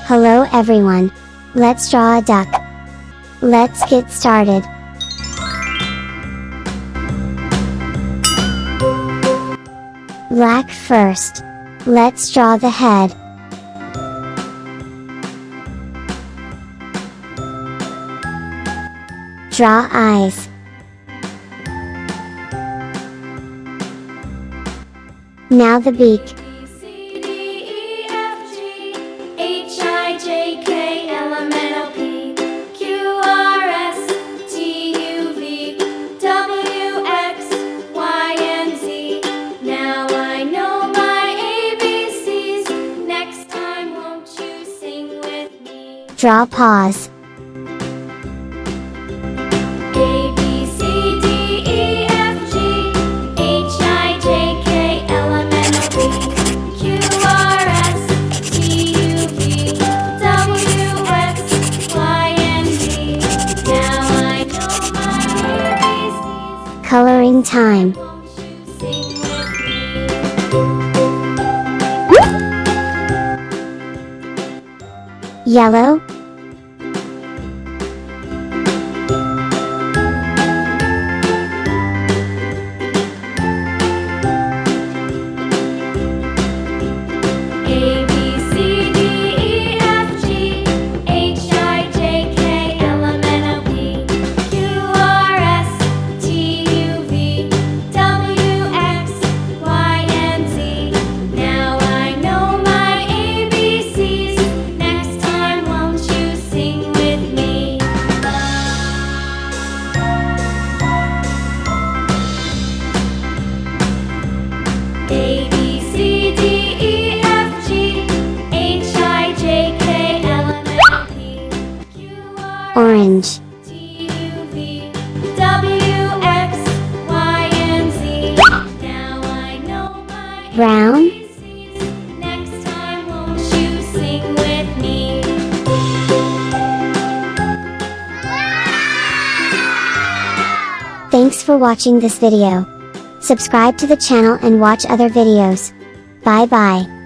Hello everyone. Let's draw a duck. Let's get started. Black first. Let's draw the head. Draw eyes. Now the beak. Draw paws. A, B, C, D, E, F, G, H, I, J, K, L, M, N, O, P, Q, R, S, T, U, V, W, X, Y, and Z. Now I know my ABCs. Coloring time. Won't you sing with me? Yellow. A, B, C, D, E, F, G, H, I, J, K, L, M, N, O, P, Q, R, S, T, U, V, W, X, Y, and Z. Now I know my ABCs. Next time, won't you sing with me? A, B, C, D, E, F, G, H, I, J, K, L, M, N, O, P, Q, R, Orange. T, U, V, W, X, Y, and Z. Now I know my Brown. ABCs. Next time, won't you sing with me? Thanks for watching this video. Subscribe to the channel and watch other videos. Bye bye.